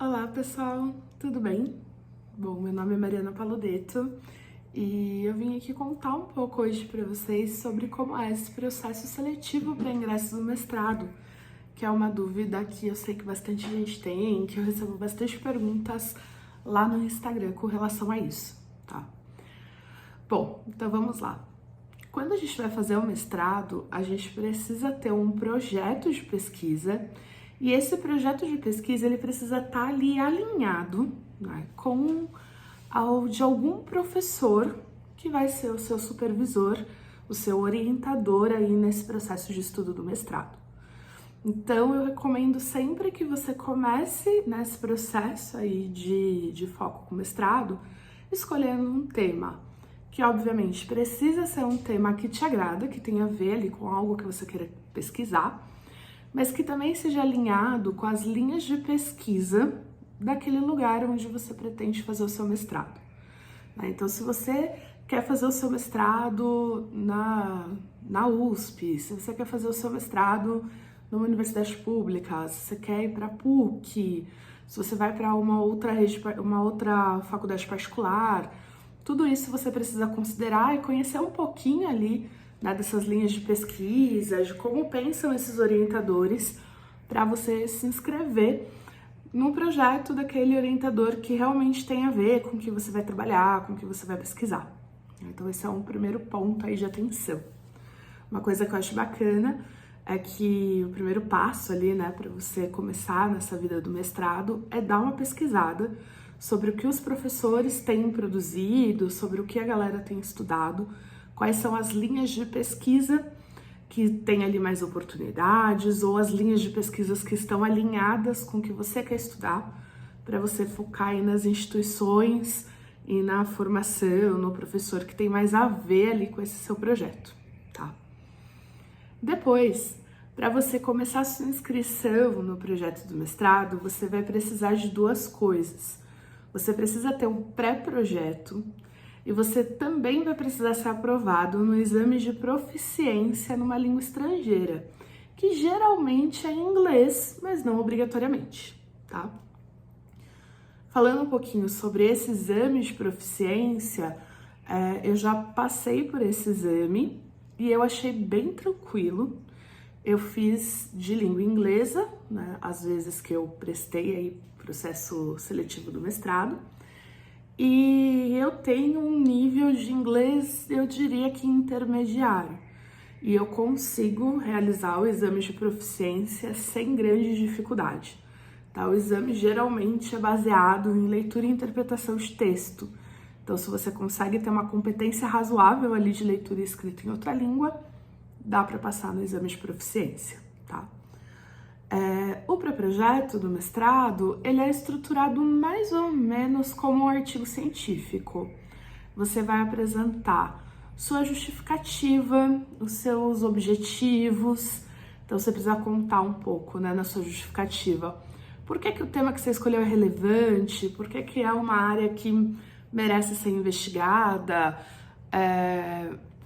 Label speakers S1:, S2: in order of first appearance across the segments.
S1: Olá pessoal, tudo bem? Bom, meu nome é Mariana Paludetto e eu vim aqui contar um pouco hoje para vocês sobre como é esse processo seletivo para ingresso no mestrado, que é uma dúvida que eu sei que bastante gente tem, que eu recebo bastante perguntas lá no Instagram com relação a isso, tá? Bom, então vamos lá. Quando a gente vai fazer o mestrado, a gente precisa ter um projeto de pesquisa e esse projeto de pesquisa ele precisa estar ali alinhado, né, com de algum professor que vai ser o seu supervisor, o seu orientador aí nesse processo de estudo do mestrado. Então eu recomendo sempre que você comece nesse processo aí de foco com mestrado, escolhendo um tema que obviamente precisa ser um tema que te agrada, que tenha a ver ali com algo que você queira pesquisar, mas que também seja alinhado com as linhas de pesquisa daquele lugar onde você pretende fazer o seu mestrado. Então, se você quer fazer o seu mestrado na USP, se você quer fazer o seu mestrado numa universidade pública, se você quer ir para a PUC, se você vai para uma outra faculdade particular, tudo isso você precisa considerar e conhecer um pouquinho ali, né, dessas linhas de pesquisa, de como pensam esses orientadores, para você se inscrever no projeto daquele orientador que realmente tem a ver com o que você vai trabalhar, com o que você vai pesquisar. Então esse é um primeiro ponto aí de atenção. Uma coisa que eu acho bacana é que o primeiro passo ali, né, para você começar nessa vida do mestrado é dar uma pesquisada sobre o que os professores têm produzido, sobre o que a galera tem estudado, quais são as linhas de pesquisa que tem ali mais oportunidades ou as linhas de pesquisas que estão alinhadas com o que você quer estudar, para você focar aí nas instituições e na formação, no professor que tem mais a ver ali com esse seu projeto, tá? Depois, para você começar a sua inscrição no projeto do mestrado, você vai precisar de duas coisas. Você precisa ter um pré-projeto e você também vai precisar ser aprovado no exame de proficiência numa língua estrangeira, que geralmente é em inglês, mas não obrigatoriamente, tá? Falando um pouquinho sobre esse exame de proficiência, eu já passei por esse exame e eu achei bem tranquilo. Eu fiz de língua inglesa, né, às vezes que eu prestei aí processo seletivo do mestrado, e eu tenho um nível de inglês, eu diria que intermediário, e eu consigo realizar o exame de proficiência sem grande dificuldade. Tá? O exame geralmente é baseado em leitura e interpretação de texto, então se você consegue ter uma competência razoável ali de leitura e escrita em outra língua, dá para passar no exame de proficiência, tá? O pré-projeto do mestrado, ele é estruturado mais ou menos como um artigo científico. Você vai apresentar sua justificativa, os seus objetivos, então você precisa contar um pouco, né, na sua justificativa. Por que o tema que você escolheu é relevante? Por que é uma área que merece ser investigada?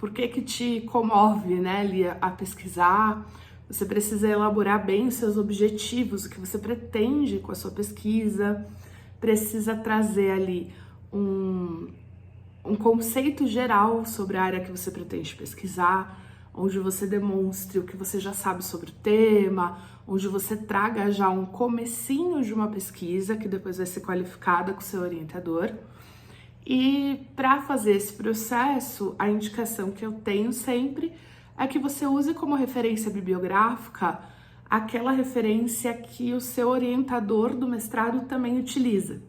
S1: Por que te comove, né, ali a pesquisar? Você precisa elaborar bem os seus objetivos, o que você pretende com a sua pesquisa, precisa trazer ali um conceito geral sobre a área que você pretende pesquisar, onde você demonstre o que você já sabe sobre o tema, onde você traga já um comecinho de uma pesquisa que depois vai ser qualificada com o seu orientador. E para fazer esse processo, a indicação que eu tenho sempre é que você use como referência bibliográfica aquela referência que o seu orientador do mestrado também utiliza.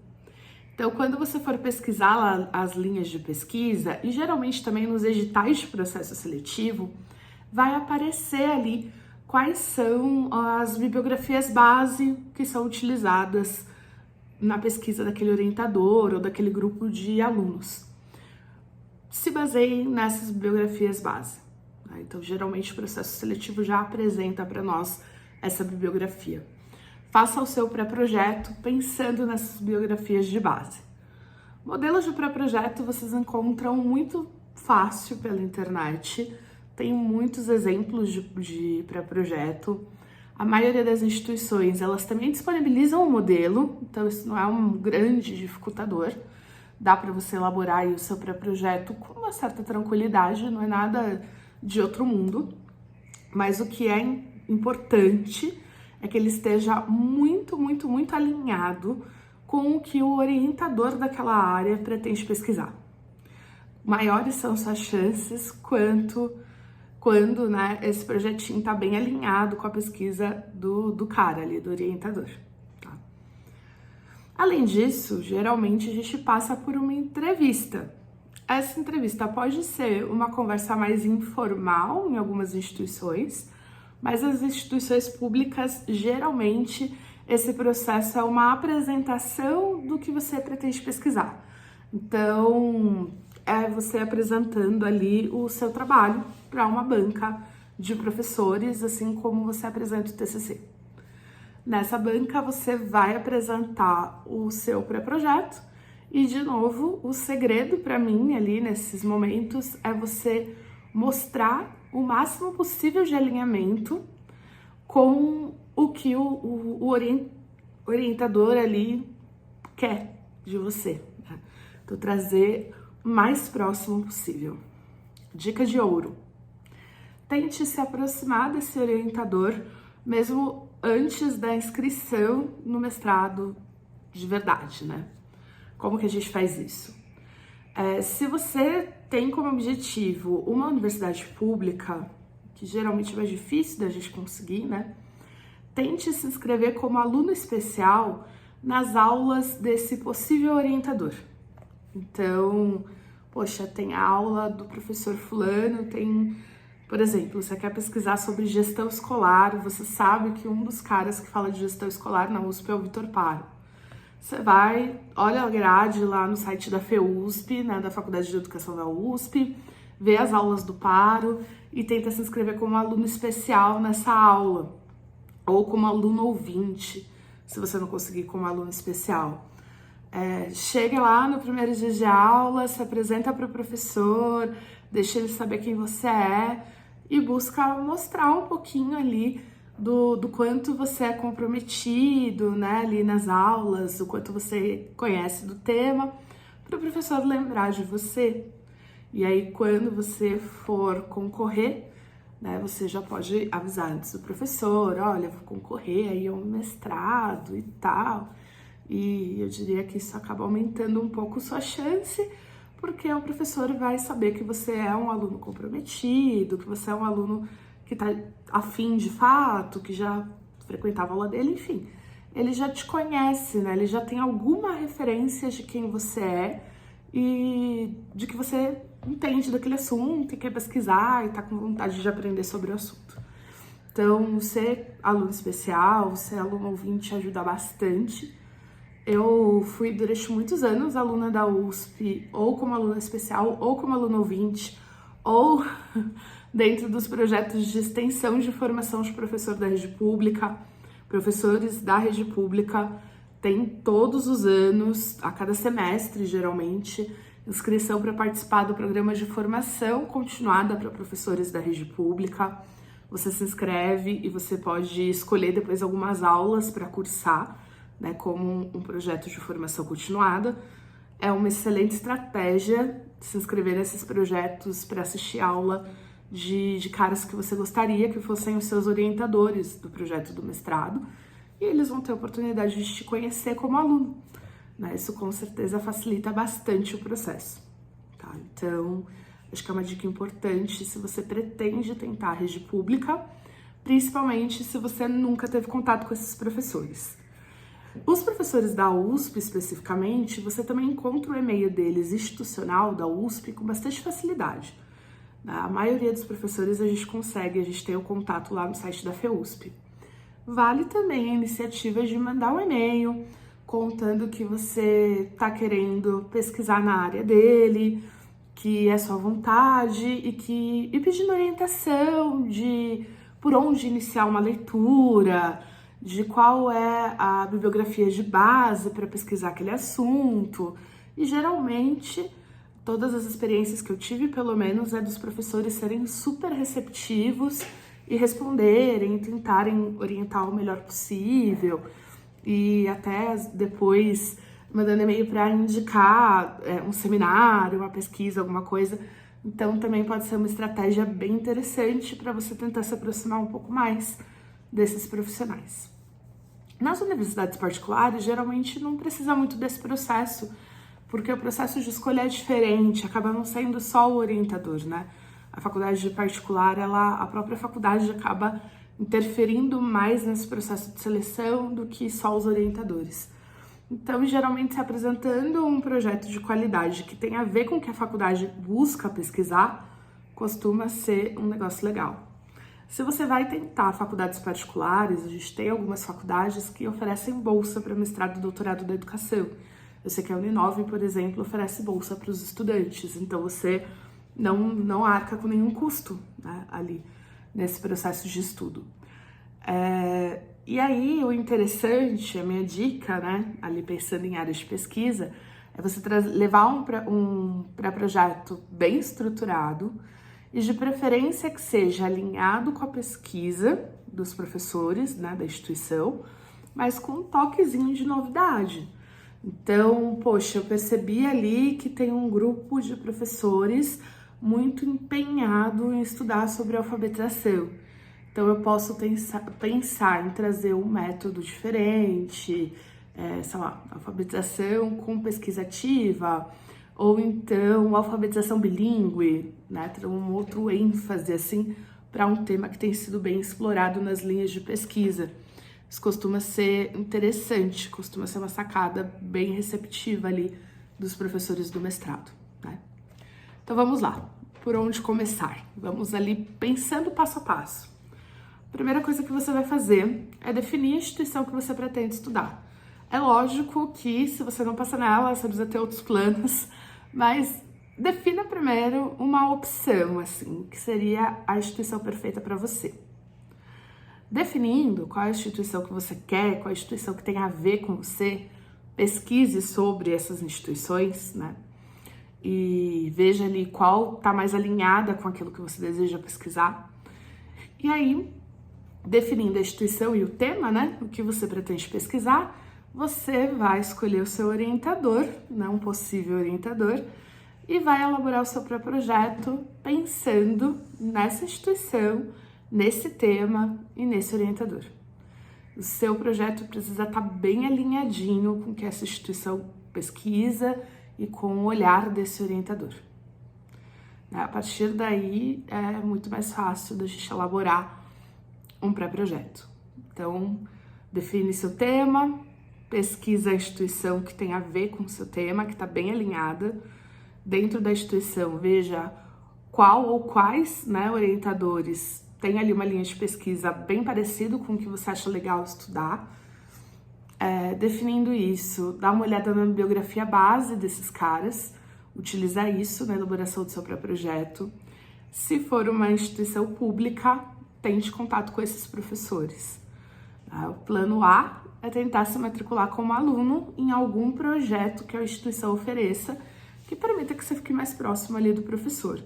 S1: Então, quando você for pesquisar lá as linhas de pesquisa, e geralmente também nos editais de processo seletivo, vai aparecer ali quais são as bibliografias base que são utilizadas na pesquisa daquele orientador ou daquele grupo de alunos. Se baseie nessas bibliografias base. Então, geralmente, o processo seletivo já apresenta para nós essa bibliografia. Faça o seu pré-projeto pensando nessas bibliografias de base. Modelos de pré-projeto vocês encontram muito fácil pela internet. Tem muitos exemplos de pré-projeto. A maioria das instituições, elas também disponibilizam um modelo, então isso não é um grande dificultador. Dá para você elaborar aí o seu pré-projeto com uma certa tranquilidade, não é nada de outro mundo. Mas o que é importante é que ele esteja muito, muito, muito alinhado com o que o orientador daquela área pretende pesquisar. Maiores são suas chances quando né, esse projetinho está bem alinhado com a pesquisa do cara ali, do orientador. Tá? Além disso, geralmente a gente passa por uma entrevista. Essa entrevista pode ser uma conversa mais informal em algumas instituições, mas as instituições públicas, geralmente, esse processo é uma apresentação do que você pretende pesquisar. Então, é você apresentando ali o seu trabalho para uma banca de professores, assim como você apresenta o TCC. Nessa banca, você vai apresentar o seu pré-projeto e, de novo, o segredo para mim ali nesses momentos é você mostrar o máximo possível de alinhamento com o que o orientador ali quer de você. Né? Então, trazer o mais próximo possível. Dica de ouro. Tente se aproximar desse orientador mesmo antes da inscrição no mestrado de verdade, né? Como que a gente faz isso? Se você tem como objetivo uma universidade pública, que geralmente é mais difícil da gente conseguir, né? Tente se inscrever como aluno especial nas aulas desse possível orientador. Então, poxa, tem aula do professor fulano, tem, por exemplo, você quer pesquisar sobre gestão escolar, você sabe que um dos caras que fala de gestão escolar na USP é o Vitor Paro. Você vai, olha a grade lá no site da FEUSP, né, da Faculdade de Educação da USP, vê as aulas do Paro e tenta se inscrever como aluno especial nessa aula, ou como aluno ouvinte, se você não conseguir como aluno especial. Chega lá no primeiro dia de aula, se apresenta para o professor, deixa ele saber quem você é e busca mostrar um pouquinho ali do quanto você é comprometido, né, ali nas aulas, o quanto você conhece do tema, para o professor lembrar de você. E aí, quando você for concorrer, né, você já pode avisar antes do professor, olha, vou concorrer aí a um mestrado e tal. E eu diria que isso acaba aumentando um pouco sua chance, porque o professor vai saber que você é um aluno comprometido, que você é um aluno que está afim de fato, que já frequentava a aula dele, enfim. Ele já te conhece, né? Ele já tem alguma referência de quem você é e de que você entende daquele assunto e quer pesquisar e está com vontade de aprender sobre o assunto. Então, ser aluno especial, ser aluno ouvinte ajuda bastante. Eu fui durante muitos anos aluna da USP, ou como aluna especial, ou como aluna ouvinte, ou dentro dos projetos de extensão de formação de professor da rede pública. Professores da rede pública têm todos os anos, a cada semestre geralmente, inscrição para participar do programa de formação continuada para professores da rede pública. Você se inscreve e você pode escolher depois algumas aulas para cursar, né, como um projeto de formação continuada. É uma excelente estratégia se inscrever nesses projetos para assistir aula de caras que você gostaria que fossem os seus orientadores do projeto do mestrado, e eles vão ter a oportunidade de te conhecer como aluno, né? Isso com certeza facilita bastante o processo, tá? Então, acho que é uma dica importante se você pretende tentar a rede pública, principalmente se você nunca teve contato com esses professores. Os professores da USP, especificamente, você também encontra o e-mail deles institucional da USP com bastante facilidade. A maioria dos professores a gente tem o contato lá no site da FEUSP. Vale também a iniciativa de mandar um e-mail contando que você está querendo pesquisar na área dele, que é sua vontade e pedindo orientação de por onde iniciar uma leitura, de qual é a bibliografia de base para pesquisar aquele assunto. E geralmente, todas as experiências que eu tive, pelo menos, é dos professores serem super receptivos e responderem, e tentarem orientar o melhor possível, e até depois mandando e-mail para indicar um seminário, uma pesquisa, alguma coisa. Então também pode ser uma estratégia bem interessante para você tentar se aproximar um pouco mais desses profissionais. Nas universidades particulares, geralmente não precisa muito desse processo, porque o processo de escolha é diferente, acaba não sendo só o orientador, né? A faculdade particular, a própria faculdade acaba interferindo mais nesse processo de seleção do que só os orientadores. Então, geralmente, se apresentando um projeto de qualidade que tem a ver com o que a faculdade busca pesquisar, costuma ser um negócio legal. Se você vai tentar faculdades particulares, a gente tem algumas faculdades que oferecem bolsa para mestrado e doutorado da educação. Eu sei que a Uninove, por exemplo, oferece bolsa para os estudantes, então você não arca com nenhum custo, né, ali nesse processo de estudo. E aí, o interessante, a minha dica, né, ali pensando em áreas de pesquisa, é você levar um pré-projeto bem estruturado e de preferência que seja alinhado com a pesquisa dos professores, né, da instituição, mas com um toquezinho de novidade. Então, poxa, eu percebi ali que tem um grupo de professores muito empenhado em estudar sobre alfabetização. Então, eu posso pensar em trazer um método diferente, sei lá, alfabetização com pesquisa ativa, ou então alfabetização bilíngue, né? Ter um outro ênfase, assim, para um tema que tem sido bem explorado nas linhas de pesquisa. Isso costuma ser interessante, costuma ser uma sacada bem receptiva ali dos professores do mestrado, né? Então vamos lá, por onde começar? Vamos ali pensando passo a passo. A primeira coisa que você vai fazer é definir a instituição que você pretende estudar. É lógico que se você não passa nela, você precisa ter outros planos, mas defina primeiro uma opção, assim, que seria a instituição perfeita para você. Definindo qual é a instituição que você quer, qual é a instituição que tem a ver com você, pesquise sobre essas instituições, né? E veja ali qual está mais alinhada com aquilo que você deseja pesquisar. E aí, definindo a instituição e o tema, né, o que você pretende pesquisar, você vai escolher o seu orientador, né, um possível orientador, e vai elaborar o seu próprio projeto pensando nessa instituição, nesse tema e nesse orientador. O seu projeto precisa estar bem alinhadinho com o que essa instituição pesquisa e com o olhar desse orientador. A partir daí, é muito mais fácil da gente elaborar um pré-projeto. Então, define seu tema, pesquisa a instituição que tem a ver com o seu tema, que está bem alinhada. Dentro da instituição, veja qual ou quais, né, orientadores têm ali uma linha de pesquisa bem parecido com o que você acha legal estudar. Definindo isso, dá uma olhada na bibliografia base desses caras, utilizar isso na elaboração do seu próprio projeto. Se for uma instituição pública, tente contato com esses professores. O plano A é tentar se matricular como aluno em algum projeto que a instituição ofereça, que permita que você fique mais próximo ali do professor.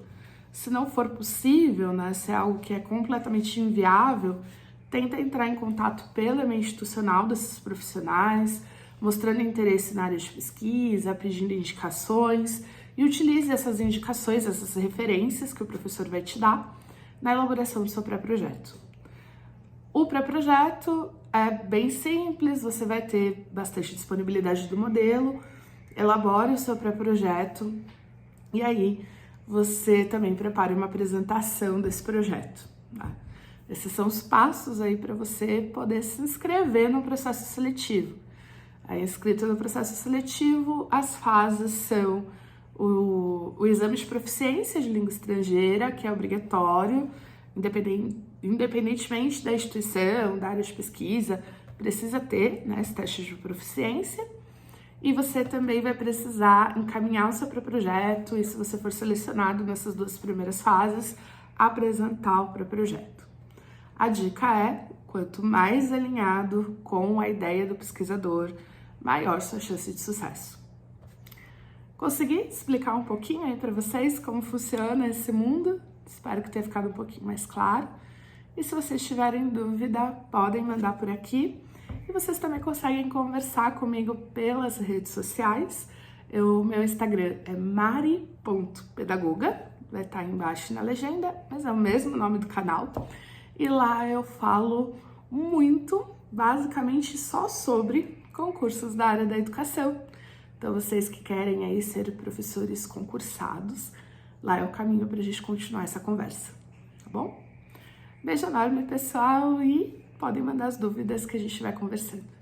S1: Se não for possível, né, se é algo que é completamente inviável, tenta entrar em contato pela e-mail institucional desses profissionais, mostrando interesse na área de pesquisa, pedindo indicações, e utilize essas indicações, essas referências que o professor vai te dar na elaboração do seu pré-projeto. O pré-projeto é bem simples, você vai ter bastante disponibilidade do modelo, elabore o seu pré-projeto e aí você também prepare uma apresentação desse projeto, tá? Esses são os passos aí para você poder se inscrever no processo seletivo. Aí, inscrito no processo seletivo, as fases são o exame de proficiência de língua estrangeira, que é obrigatório, independentemente da instituição, da área de pesquisa, precisa ter, né, esse teste de proficiência. E você também vai precisar encaminhar o seu pré-projeto e, se você for selecionado nessas duas primeiras fases, apresentar o pré-projeto. A dica é, quanto mais alinhado com a ideia do pesquisador, maior sua chance de sucesso. Consegui explicar um pouquinho aí para vocês como funciona esse mundo? Espero que tenha ficado um pouquinho mais claro. E se vocês tiverem dúvida, podem mandar por aqui. E vocês também conseguem conversar comigo pelas redes sociais. O meu Instagram é mari.pedagoga, vai estar embaixo na legenda, mas é o mesmo nome do canal. E lá eu falo muito, basicamente só sobre concursos da área da educação. Então vocês que querem aí ser professores concursados, lá é o caminho para a gente continuar essa conversa, tá bom? Beijo enorme, pessoal, e podem mandar as dúvidas que a gente vai conversando.